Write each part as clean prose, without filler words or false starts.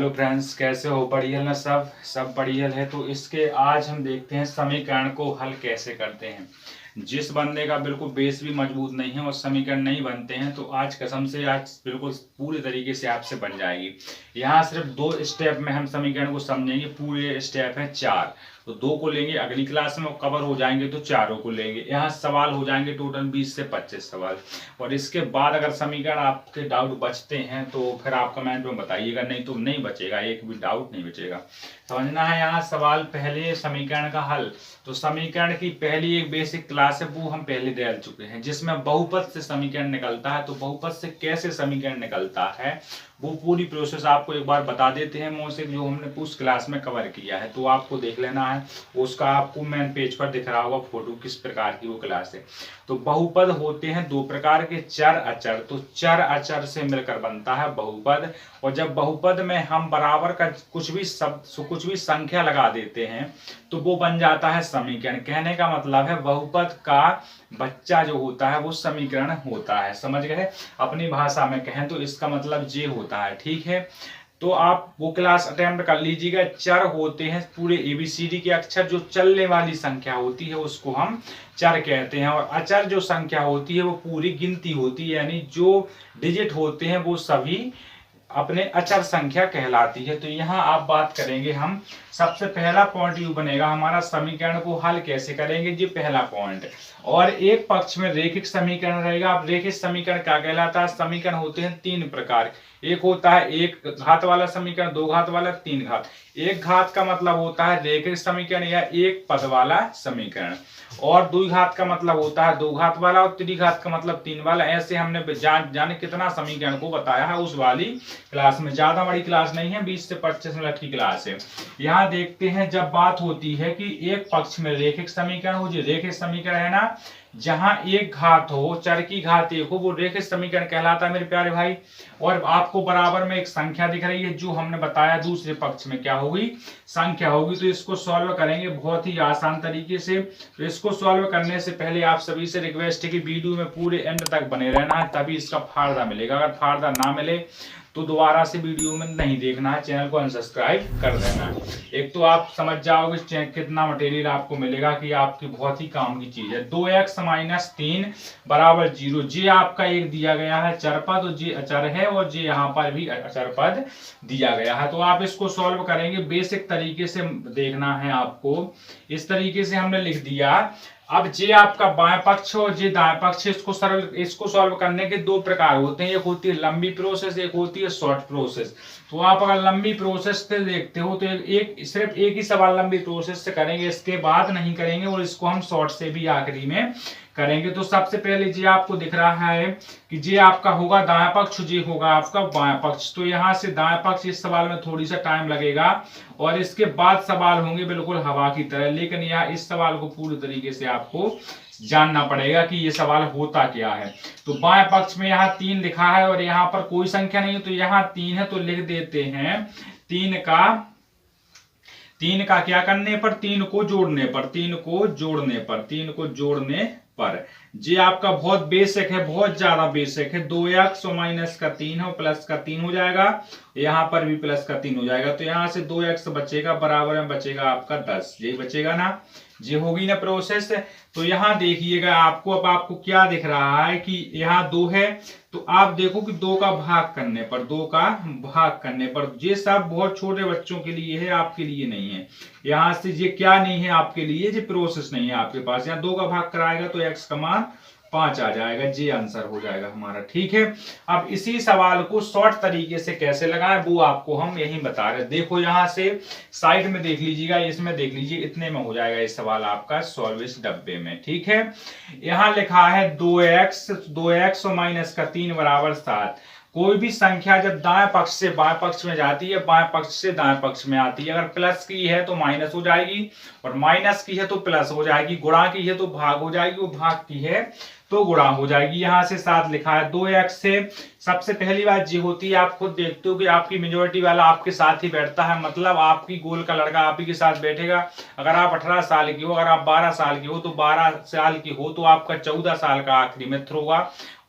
Hello friends, कैसे हो? बढ़िया ना? सब बढ़िया है। तो इसके आज हम देखते हैं समीकरण को हल कैसे करते हैं। जिस बंदे का बिल्कुल बेस भी मजबूत नहीं है और समीकरण नहीं बनते हैं, तो आज कसम से आज बिल्कुल पूरी तरीके से आपसे बन जाएगी। यहाँ सिर्फ 2 स्टेप में हम समीकरण को समझेंगे। पूरे स्टेप हैं 4, तो 2 को लेंगे, अगली क्लास में कवर हो जाएंगे तो चारों को लेंगे। यहाँ सवाल हो जाएंगे टोटल 20 से 25 सवाल। और इसके बाद अगर समीकरण आपके डाउट बचते हैं तो फिर आप कमेंट में बताइएगा, नहीं तो नहीं बचेगा, एक भी डाउट नहीं बचेगा। समझना है। यहाँ सवाल पहले समीकरण का हल। तो समीकरण की पहली एक बेसिक क्लास है, वो हम पहले दे चुके हैं, जिसमें बहुपद से समीकरण निकलता है। तो बहुपद से कैसे समीकरण निकलता है वो पूरी प्रोसेस आपको एक बार बता देते हैं मुंह से, जो हमने उस क्लास में कवर किया है। तो आपको देख लेना है, उसका आपको मेन पेज पर दिख रहा होगा फोटो, किस प्रकार की वो क्लास है। तो बहुपद होते हैं 2 प्रकार के, चर अचर। तो चर अचर से मिलकर बनता है बहुपद। और जब बहुपद में हम बराबर का कुछ भी संख्या लगा देते हैं तो वो बन जाता है समीकरण। कहने का मतलब है बहुपद का बच्चा जो होता है वो समीकरण होता है। समझ गए? अपनी भाषा में कहें तो इसका मतलब जे होता है। ठीक है, तो आप वो क्लास अटेम्प्ट कर लीजिएगा। चर होते हैं पूरे ABCD के अक्षर, जो चलने वाली संख्या होती है उसको हम चर कहते हैं। और अचर जो संख्या होती है वो पूरी गिनती होती है, यानी जो डिजिट होते हैं वो सभी अपने अचर संख्या कहलाती है। तो यहाँ आप बात करेंगे हम, सबसे पहला पॉइंट यू बनेगा हमारा, समीकरण को हल कैसे करेंगे, जी पहला पॉइंट। और एक पक्ष में रेखिक समीकरण रहेगा। अब रेखिक समीकरण क्या कहलाता है? समीकरण होते हैं 3 प्रकार। एक होता है एक घात वाला समीकरण, 2 घात वाला, 3 घात। एक घात का मतलब होता है रेखिक समीकरण या एक पद वाला समीकरण, और 2 घात का मतलब होता है 2 घात वाला, और 3 घात का मतलब 3 वाला। ऐसे हमने जाने कितना समीकरण को बताया है उस वाली क्लास में। ज्यादा बड़ी क्लास नहीं है, 20 से 25 मिनट की क्लास है। यहाँ देखते हैं, जब बात होती है कि एक पक्ष में रेखिक समीकरण हो, जो रेखिक समीकरण है ना, जहां एक घात हो, चर की घात एक हो, वो रेखिक समीकरण कहलाता है मेरे प्यारे भाई। और आपको बराबर में एक संख्या दिख रही है, जो हमने बताया दूसरे पक्ष में क्या होगी, संख्या होगी। तो इसको सॉल्व करेंगे बहुत ही आसान तरीके से। तो इसको सॉल्व करने से पहले आप सभी से रिक्वेस्ट है कि वीडियो में पूरे एंड तक बने रहना है, तभी इसका फायदा मिलेगा। अगर फायदा ना मिले तो दोबारा से वीडियो में नहीं देखना है, चैनल को अनसब्सक्राइब कर देना है। एक तो आप समझ जाओगे कितना मटेरियल आपको मिलेगा कि आपकी बहुत ही काम की चीज है। 2x - 3 = 0। जे आपका एक दिया गया है चर पद, और जे अचर है, और जे यहाँ पर भी अचर पद दिया गया है। तो आप इसको सॉल्व करेंगे बेसिक तरीके से, देखना है आपको। इस तरीके से हमने लिख दिया। अब जे आपका बाएं पक्ष और जे दाएं पक्ष, इसको सॉल्व करने के 2 प्रकार होते हैं। एक होती है लंबी प्रोसेस, एक होती है शॉर्ट प्रोसेस। तो आप अगर लंबी प्रोसेस से देखते हो तो सिर्फ एक ही सवाल लंबी प्रोसेस से करेंगे, इसके बाद नहीं करेंगे, और इसको हम शॉर्ट से भी आखिरी में करेंगे। तो सबसे पहले जे आपको दिख रहा है कि जे आपका होगा दाएं पक्ष, जे होगा आपका बाएं पक्ष। तो यहाँ से दाएं पक्ष, इस सवाल में थोड़ी सा टाइम लगेगा, और इसके बाद सवाल होंगे बिल्कुल हवा की तरह। लेकिन यहाँ इस सवाल को पूरी तरीके से आपको जानना पड़ेगा कि ये सवाल होता क्या है। तो बाएं पक्ष में यहाँ 3 लिखा है, और यहाँ पर कोई संख्या नहीं है, तो यहाँ 3 है, तो लिख देते हैं 3 का क्या करने पर, 3 को जोड़ने पर, 3 को जोड़ने पर। जे आपका बहुत बेसिक है, बहुत ज्यादा बेसिक है। 2x - 3 और प्लस का 3 हो जाएगा, यहाँ पर भी प्लस का 3 हो जाएगा। तो यहाँ से 2x बचेगा, बराबर में बचेगा आपका 10। यही बचेगा ना, ये होगी ना प्रोसेस। तो यहाँ देखिएगा आपको, अब आपको क्या दिख रहा है कि यहाँ 2 है, तो आप देखो कि 2 का भाग करने पर, ये सब बहुत छोटे बच्चों के लिए है, आपके लिए नहीं है। यहाँ से ये क्या नहीं है आपके लिए, ये प्रोसेस नहीं है आपके पास। यहाँ 2 का भाग कराएगा तो x का मान 5 आ जाएगा, ये आंसर हो जाएगा हमारा। ठीक है, अब इसी सवाल को शॉर्ट तरीके से कैसे लगाएं वो आपको हम यही बता रहे हैं। देखो यहाँ से साइड में देख लीजिएगा, इसमें देख लीजिए, इतने में हो जाएगा ये सवाल आपका सॉल्व इस डब्बे में। ठीक है, यहाँ लिखा है 2x - 3 = 7। कोई भी संख्या जब दाएं पक्ष से बाएं पक्ष में जाती है, बाएं पक्ष से दाएं पक्ष में आती है, अगर प्लस की है तो माइनस हो जाएगी, और माइनस की है तो प्लस हो जाएगी, गुणा की है तो भाग हो जाएगी, वो भाग की है तो गुणा हो जाएगी। यहाँ से 7 लिखा है। 2x से सबसे पहली बात ये होती है, आप खुद देखते हो कि आपकी मेजोरिटी वाला आपके साथ ही बैठता है, मतलब आपकी गोल का लड़का आप ही के साथ बैठेगा। अगर आप 18 साल की हो, अगर आप 12 साल की हो, तो 12 साल की हो तो आपका 14 साल का आखिरी मित्र होगा,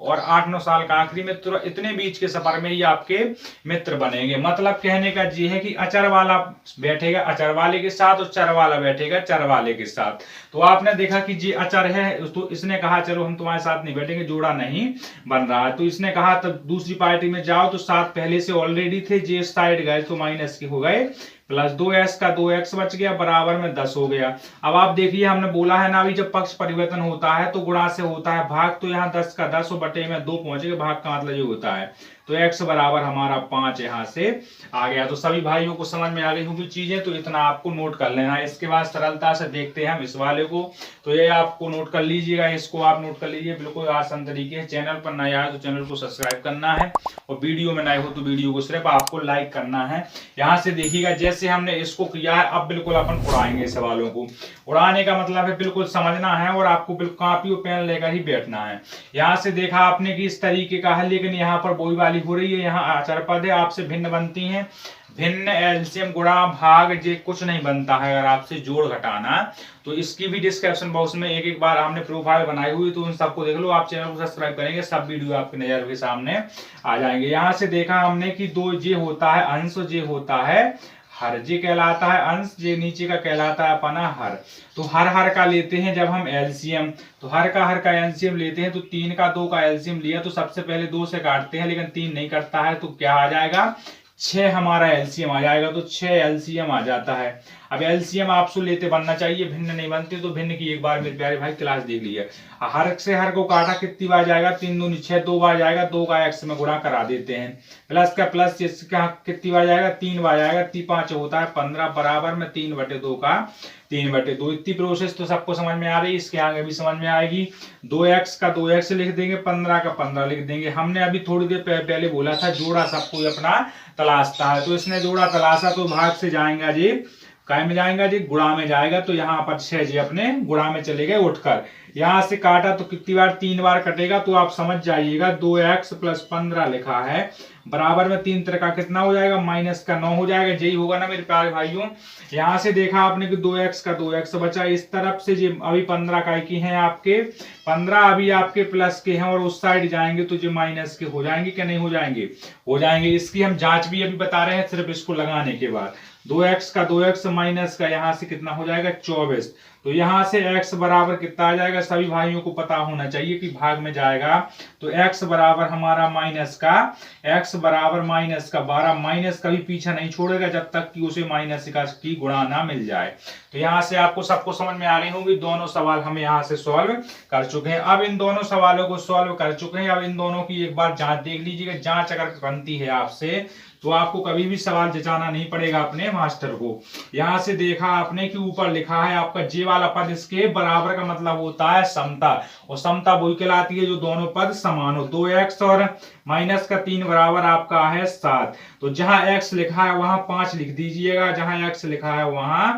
और 8-9 साल का आखिरी मित्र, इतने बीच के सफर में ही आपके मित्र बनेंगे। मतलब कहने का ये है कि अचर वाला बैठेगा अचर वाले के साथ और चर वाला बैठेगा चर वाले के साथ। तो आपने देखा कि जी अचर है तो इसने कहा चलो हम तुम्हारे साथ नहीं बैठेंगे, जोड़ा नहीं बन रहा है। तो इसने कहा तब दूसरी पार्टी में जाओ, तो 7 पहले से ऑलरेडी थे, जे साइड गए तो माइनस के हो गए, प्लस 2x का 2x बच गया, बराबर में 10 हो गया। अब आप देखिए हमने बोला है ना अभी जब पक्ष परिवर्तन होता है तो गुणा से होता है भाग, तो यहाँ 10 का 10 और बटे में 2 पहुंचेगा, भाग का मतलब ये होता है। तो x बराबर हमारा 5 यहाँ से आ गया। तो सभी भाइयों को समझ में आ गई होंगी चीजें, तो इतना आपको नोट कर लेना है। इसके बाद सरलता से देखते हैं हम इस वाले को, तो ये आपको नोट कर लीजिएगा, इसको आप नोट कर लीजिए, बिल्कुल आसान तरीके से। चैनल पर नया है तो चैनल को सब्सक्राइब करना है, और वीडियो में नए हो तो वीडियो को सिर्फ आपको लाइक करना है। यहाँ से देखिएगा जैसे हमने इसको किया है, अब बिल्कुल अपन उड़ाएंगे सवालों को। उड़ाने का मतलब है बिल्कुल समझना है और आपको बिल्कुल कॉपी और पेन लेकर ही बैठना है। यहाँ से देखा आपने कि इस तरीके का है, लेकिन यहाँ पर वही वाली हो रही है, यहाँ आचार पद है, आपसे भिन्न बनती हैं। भिन्न, एलसीएम, गुणा, भाग जे कुछ नहीं बनता है अगर आपसे जोड़ घटाना। तो इसकी भी डिस्क्रिप्शन बॉक्स में एक बार हमने प्रोफाइल बनाई हुई, तो उन सबको देख लो। आप चैनल को सब्सक्राइब करेंगे, सब वीडियो आपके नजर के सामने आ जाएंगे। यहाँ से देखा हमने कि 2 जे होता है अंश, जे होता है हर, जे कहलाता है अंश, जे नीचे का कहलाता है अपना हर। तो हर का लेते हैं जब हम एलसीएम, तो हर का एलसीएम लेते हैं, तो 3 का 2 का एलसीएम लिया, तो सबसे पहले 2 से काटते हैं, लेकिन 3 नहीं करता है, तो क्या आ जाएगा 6 हमारा एलसीएम आ जाएगा। तो 6 एलसीएम आ जाता है। अब एलसीएम आपसे लेते बनना चाहिए, भिन्न नहीं बनते, तो भिन्न की एक बार मेरे प्यारे भाई क्लास देख लीजिए। हर से हर को काटा कितनी बार जाएगा, 3 दूनी 6, 2 बार जाएगा, 2 का x में गुणा करा देते हैं। प्लस का प्लस इसका कितनी बार जाएगा, 3 बार जाएगा, 3 5 होता है 15, बराबर में 3/2 का 3/2। इतनी प्रोसेस तो सबको समझ में आ रही है, इसके आगे भी समझ में आएगी। 2x का 2x लिख देंगे, 15 का 15 लिख देंगे। हमने अभी थोड़ी देर पहले बोला था जोड़ा सबको अपना तलाशता है, तो इसने जोड़ा तलाशा, तो भाग से जाएगा जी काय में जाएगा जी, गुणा में जाएगा, तो यहाँ पर 6 जी अपने गुणा में चले गए उठकर। यहाँ से काटा तो कितनी बार, 3 बार कटेगा, तो आप समझ जाइएगा 2x + 15 लिखा है, बराबर में 3 का कितना हो जाएगा, माइनस का 9 हो जाएगा। यही होगा ना मेरे प्यारे भाइयों। यहाँ से देखा आपने कि 2x का 2x बचा, इस तरफ से जी अभी 15 का की है आपके, 15 अभी आपके प्लस के हैं, और उस साइड जाएंगे तो जो माइनस के हो जाएंगे, क्या नहीं हो जाएंगे, हो जाएंगे। इसकी हम जांच भी अभी बता रहे हैं, सिर्फ इसको लगाने के बाद। 2x का 2x माइनस का यहाँ से कितना हो जाएगा, 24। तो यहाँ से x बराबर कितना आ जाएगा, सभी भाइयों को पता होना चाहिए कि भाग में जाएगा, तो x बराबर हमारा माइनस का, x बराबर माइनस का 12। माइनस कभी पीछा नहीं छोड़ेगा जब तक कि उसे माइनस का की गुणा ना मिल जाए। तो यहाँ से आपको सबको समझ में आ गई होगी। दोनों सवाल हम यहाँ से सॉल्व कर चुके हैं। अब इन दोनों सवालों को सॉल्व कर चुके हैं, अब इन दोनों की एक बार जांच देख लीजिएगा। जांच अगर बनती है आपसे तो आपको कभी भी सवाल जचाना नहीं पड़ेगा अपने मास्टर को। यहाँ से देखा आपने कि ऊपर लिखा है आपका जे वाला पद इसके बराबर का मतलब होता है समता, और समता वही कहलाती है जो दोनों पद समान हो। 2x और माइनस का 3 बराबर आपका है 7। तो जहां x लिखा है वहां 5 लिख दीजिएगा, जहां x लिखा है वहां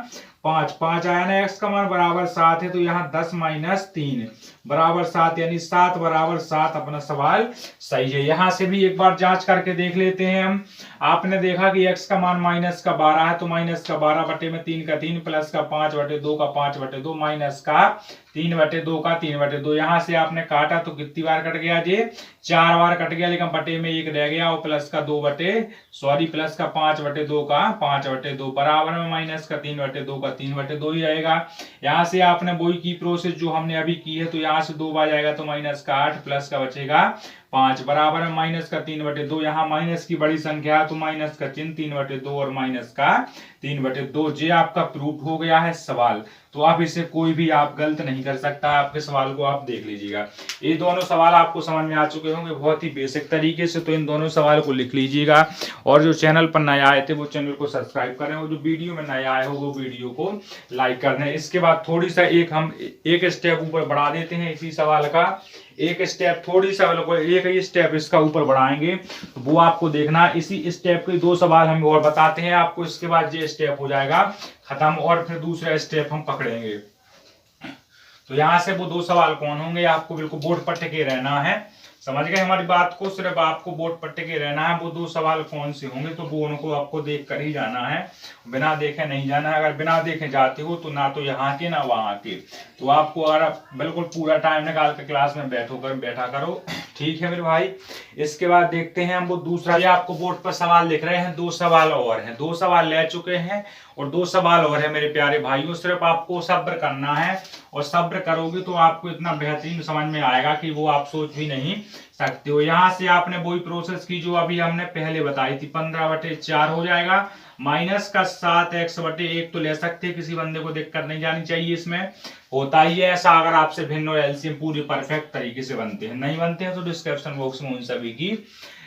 5 आया ना, x का मान बराबर 7 है, तो यहाँ 10 - 3 बराबर 7, यानी 7 बराबर 7 अपना सवाल सही है। यहाँ से भी एक बार जांच करके देख लेते हैं हम। आपने देखा कि x का मान माइनस का 12 है, तो माइनस का 12 बटे में 3 का 3, प्लस का 5/2 का 5/2, माइनस का 3/2 का 3/2। यहाँ से आपने काटा तो कितनी बार कट गया जी, 4 बार कट गया, लेकिन बटे में 1 रह गया, और प्लस का 5/2 का 5/2, बराबर में माइनस का 3/2 का 3/2 ही रहेगा। यहाँ से आपने वही की प्रोसेस जो हमने अभी की है, तो यहाँ से 2 बार जाएगा तो माइनस का 8, प्लस का बचेगा 5, बराबर में माइनस का 3/2। यहाँ माइनस की बड़ी संख्या है तो माइनस का चिन्ह 3/2 और माइनस का 3/2। ये आपका प्रूफ हो गया है सवाल। तो आप इसे कोई भी आप गलत नहीं कर सकता। आपके सवाल को आप देख लीजिएगा। ये दोनों सवाल आपको समझ में आ चुके होंगे बहुत ही बेसिक तरीके से। तो इन दोनों सवाल को लिख लीजिएगा, और जो चैनल पर नए आए थे वो चैनल को सब्सक्राइब करें, और जो वीडियो में नए आए हो वो वीडियो को लाइक कर दें। इसके बाद थोड़ी सा एक स्टेप ऊपर बढ़ा देते हैं इसी सवाल का, एक स्टेप थोड़ी सा एक ही स्टेप इसका ऊपर बढ़ाएंगे, तो वो आपको देखना। इसी स्टेप के 2 सवाल हम और बताते हैं आपको, इसके बाद ये स्टेप हो जाएगा खत्म, और फिर दूसरा स्टेप हम पकड़ेंगे। तो यहाँ से वो 2 सवाल कौन होंगे, आपको बिल्कुल बोर्ड पर टिके रहना है। समझ गए हमारी बात को, सिर्फ आपको बोर्ड पर टिके रहना है। वो 2 सवाल कौन से होंगे, तो वो उनको आपको देख कर ही जाना है, बिना देखे नहीं जाना है। अगर बिना देखे जाते हो तो ना तो यहाँ के ना वहाँ के। तो आपको अगर बिल्कुल पूरा टाइम निकाल कर क्लास में बैठा करो। ठीक है मेरे भाई। इसके बाद देखते हैं हम वो दूसरा, ये आपको बोर्ड पर सवाल लिख रहे हैं, 2 सवाल और हैं, 2 सवाल ले चुके हैं और 2 सवाल और है मेरे प्यारे भाइयों। सिर्फ आपको सब्र करना है और सब्र करोगे तो आपको इतना बेहतरीन समझ में आएगा कि वो आप सोच भी नहीं सकते हो। यहाँ से आपने वही प्रोसेस की जो अभी हमने पहले बताई थी, 15/4 हो जाएगा, माइनस का 7x/1 तो ले सकते हैं, किसी बंदे को दिक्कत नहीं जानी चाहिए। इसमें होता ही है ऐसा, अगर आपसे भिन्न और एलसीएम पूरी परफेक्ट तरीके से बनते हैं, नहीं बनते हैं तो डिस्क्रिप्शन बॉक्स में उन सभी की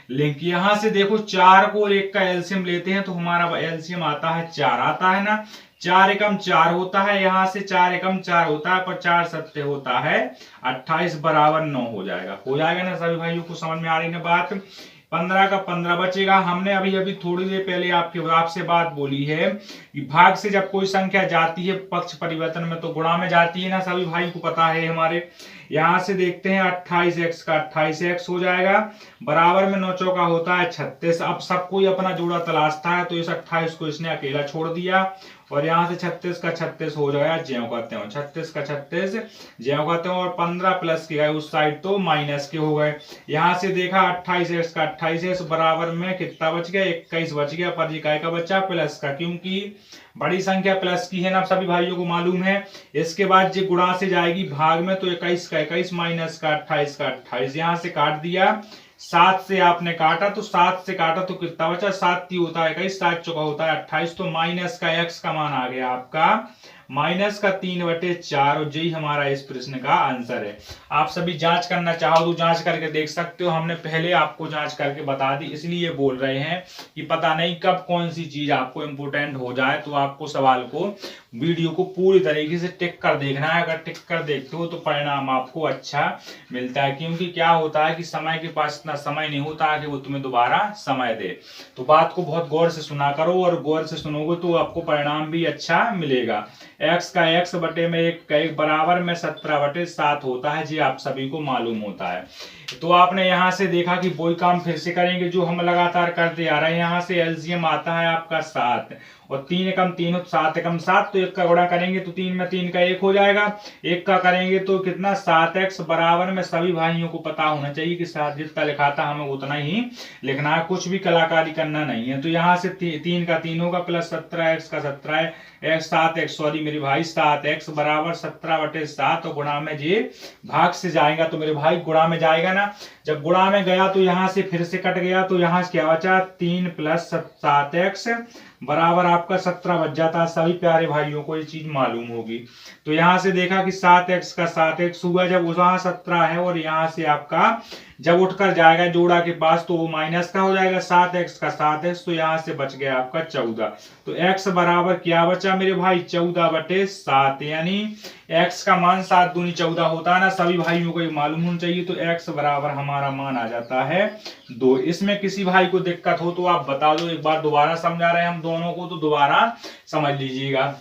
लिंक। यहाँ से देखो 4 को 1 का एलसीएम लेते हैं तो हमारा एलसीएम आता है 4, आता है ना, 4 एकम 4 होता है, यहाँ से 4 एकम 4 होता है, पर 4 सत्ते होता है 28 बराबर 9 हो जाएगा ना सभी भाइयों को समझ में आ रही है बात। 15 का 15 बचेगा। हमने अभी अभी थोड़ी देर पहले आपसे बात बोली है कि भाग से जब कोई संख्या जाती है पक्ष परिवर्तन में तो गुणा में जाती है ना, सभी भाई को पता है हमारे। यहां से देखते हैं 28x का 28x हो जाएगा, बराबर में 9 चौका होता है 36। अब सब कोई अपना जोड़ा तलाशता है तो इस 28 को इसने अकेला छोड़ दिया और यहाँ से 36 का 36 हो जाएगा, ज्यों कहते हो 36 का 36 ज्यों कहते हो, और 15 प्लस के गए उस साइड तो माइनस के हो गए। यहाँ से देखा 28x का 28 बराबर में कितना बच गया, 21 बच गया, पर इकाई का बच्चा प्लस का, क्योंकि बड़ी संख्या प्लस की है ना, सभी भाइयों को मालूम है। इसके बाद जो गुणा से जाएगी भाग में तो 21 का 21 माइनस का 28 का 28, यहाँ से काट दिया, 7 से आपने काटा तो 7 से काटा तो कितना बचा, 7 3 होता है 21, 7 चौका होता है 28, तो माइनस का x का मान आ गया आपका माइनस का 3/4, और यही हमारा इस प्रश्न का आंसर है। आप सभी जांच करना चाहो तो जांच करके देख सकते हो, हमने पहले आपको जांच करके बता दी, इसलिए बोल रहे हैं कि पता नहीं कब कौन सी चीज आपको इम्पोर्टेंट हो जाए, तो आपको सवाल को वीडियो को पूरी तरीके से टिक कर देखना है। अगर टिक कर देखते हो तो परिणाम आपको अच्छा मिलता है, क्योंकि क्या होता है कि समय के पास इतना समय नहीं होता कि वो तुम्हें दोबारा समय दे। तो बात को बहुत गौर से सुना करो, और गौर से सुनोगे तो आपको परिणाम भी अच्छा मिलेगा। x का x बटे में 1 का 1 बराबर में 17/7 होता है, जी आप सभी को मालूम होता है। तो आपने यहाँ से देखा कि वही काम फिर से करेंगे जो हम लगातार करते आ रहे हैं। यहाँ से एलसीएम आता है आपका 7 और 3 एकम 3 7 एकम 7, तो 1 का गुणा करेंगे तो 3 में 3 का 1 हो जाएगा, 1 का करेंगे तो कितना 7x बराबर में, सभी भाइयों को पता होना चाहिए कि 7 जितना लिखा था हमें उतना ही लिखना है, कुछ भी कलाकारी करना नहीं है। तो यहाँ से 3 का 3 होगा प्लस 17x का 17 7x, सॉरी मेरे भाई 7x बराबर 17/7, और गुणा में ये भाग से जाएगा तो मेरे भाई गुणा में जाएगा ना, जब गुणा में गया तो यहाँ से फिर से कट गया, तो यहाँ से क्या बचा 3 प्लस 7x बराबर आपका 17 बच जाता है। सभी प्यारे भाइयों को ये चीज मालूम होगी। तो यहाँ से देखा कि 7x का 7x हुआ, जब वहां 17 है और यहाँ से आपका जब उठकर जाएगा जोड़ा के पास तो वो माइनस का हो जाएगा, 7x का 7x, तो यहाँ से बच गया आपका 14। तो x बराबर क्या बचा मेरे भाई 14/7, यानी x का मान 7 दूनी 14 होता है ना, सभी भाइयों को ये मालूम होना चाहिए। तो x बराबर हमारा मान आ जाता है 2। इसमें किसी भाई को दिक्कत हो तो आप बता दो, एक बार दोबारा समझा रहे हैं हम दोनों को, तो दोबारा समझ लीजिएगा।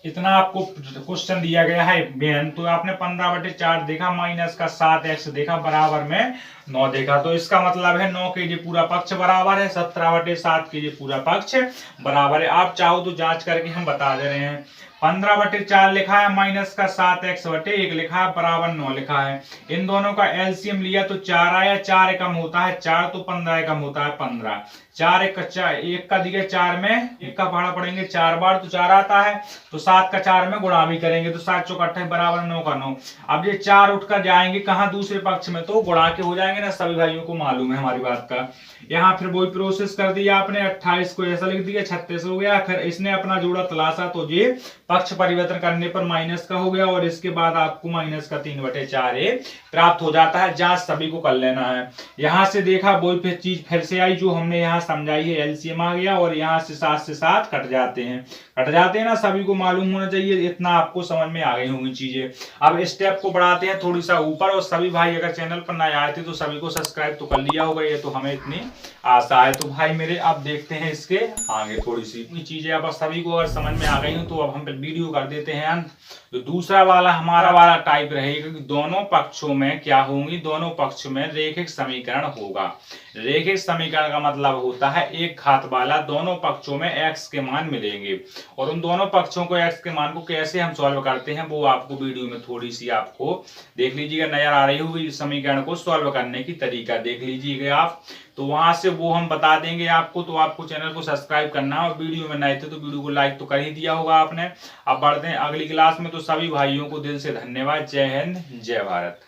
इतना आपको क्वेश्चन दिया गया है बेन, तो आपने 15/4 देखा, माइनस का 7x देखा, बराबर में 9 देखा, तो इसका मतलब है 9 के लिए पूरा पक्ष बराबर है, 17/7 के लिए पूरा पक्ष बराबर है। आप चाहो तो जांच करके हम बता दे रहे हैं। 15/4 लिखा है, माइनस का 7x/1 लिखा है, बराबर 9 लिखा है। इन दोनों का एलसीएम लिया तो 4 आया, 4 एकम होता है 4, तो 15 एकम होता है 15, 4 1 का दिया 4 में 1 का पहाड़ा पड़ेंगे 4 बार तो 4 आता है, तो 7 का 4 में गुणा भी करेंगे तो 7 चौका 28 बराबर 9 का 9। अब ये 4 उठकर जाएंगे कहाँ, दूसरे पक्ष में, तो गुणा के हो जाएंगे ना, सभी भाइयों को मालूम है हमारी बात का। यहाँ फिर वही प्रोसेस कर दिया आपने, 28 को ऐसा लिख दिया, 36 हो गया, फिर इसने अपना जोड़ा तलाशा तो ये पक्ष परिवर्तन करने पर माइनस का हो गया, और इसके बाद आपको माइनस का 3/4 प्राप्त हो जाता है। जांच सभी को कर लेना है। यहाँ से देखा वही फिर चीज फिर से आई जो हमने यहाँ समझाई है, एलसीएम आ गया, और यहाँ से 7 से 7 कट जाते हैं ना, सभी को मालूम होना चाहिए। इतना आपको समझ में आ गई होंगी चीजें। अब स्टेप को बढ़ाते हैं थोड़ी सा ऊपर, और सभी भाई अगर चैनल पर नए आए थे तो सभी को सब्सक्राइब तो कर लिया होगा, ये तो हमें इतनी आशा है। तो भाई मेरे अब देखते हैं इसके आगे थोड़ी सी चीजें, अब सभी को अगर समझ में आ गई हो तो अब हम वीडियो कर देते हैं। तो दूसरा वाला हमारा वाला टाइप रहेगा कि दोनों पक्षों में क्या होंगी, दोनों पक्षों में रेखिक समीकरण होगा। रेखिक समीकरण का मतलब होता है एक घात वाला, दोनों पक्षों में x के मान मिलेंगे और उन दोनों पक्षों को x के मान को कैसे हम सॉल्व करते हैं वो आपको वीडियो में थोड़ी सी आपको देख लीजिएगा, नजर आ रही होगी समीकरण को सॉल्व करने की तरीका देख लीजिएगा आप, तो वहां से वो हम बता देंगे आपको। तो आपको चैनल को सब्सक्राइब करना है और वीडियो में नए थे तो वीडियो को लाइक तो कर ही दिया होगा आपने। अब बढ़ते हैं अगली क्लास में, तो सभी भाइयों को दिल से धन्यवाद। जय हिंद, जय भारत।